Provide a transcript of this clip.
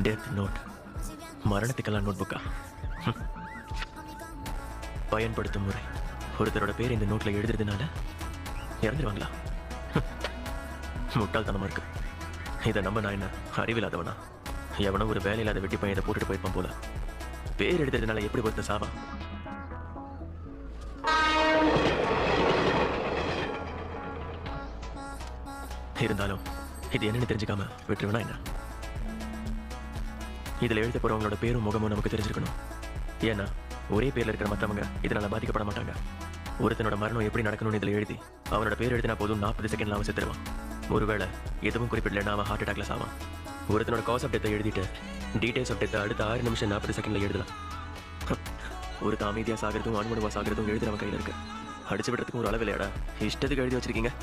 Death note, மரணத்துக்கெல்லாம் note புக்கா? பயன்படுத்தும் முறை, ஒருத்தரோட பேர் இந்த நோட்ல எழுதுறதுனால இறந்துருவாங்களா? முட்டாள்தனமா இருக்கு. இதை நம்ப நான் என்ன அறிவில்லாதவனா? எவனோ ஒரு வேலையில்லாத வெட்டி பையன் இதை போட்டுட்டு போயிருப்பான் போல. பேர் எழுதுறதுனால எப்படி ஒருத்த சாவா? இருந்தாலும் இது என்னன்னு தெரிஞ்சுக்காம விட்டுருவனா என்ன? இதுல எழுத போறவங்களோட பேரும் முகமும் நமக்கு தெரிஞ்சிருக்கணும். ஏன்னா ஒரே பேர்ல இருக்கிற மற்றவங்க இதனால பாதிக்கப்பட மாட்டாங்க. ஒருத்தனோட மரணம் எப்படி நடக்கணும்னு இதுல எழுதி அவனோட பேர் எழுதினா போதும் 40 செகண்ட்ல அவன் செத்துருவான். ஒருவேளை எதுவும் குறிப்பிடலன்னா அவன் ஹார்ட் அட்டாக்ல சாவான். ஒருத்தனோட காஸ் ஆஃப் டெத்தை எழுதிட்டு டீடைல்ஸ் ஆஃப் டெத்தை அடுத்த 6 நிமிஷம் 40 செகண்ட்ல எழுதலாம். ஒருத்த அமைதியா சாகிறதும் அனுமனுவா சாகிறதும் எழுதுறவன் கையில இருக்கு. அடிச்சு விடுறதுக்கும் ஒரு அளவு இல்லையாடா? இஷ்டத்துக்கு எழுதி வச்சிருக்கீங்க.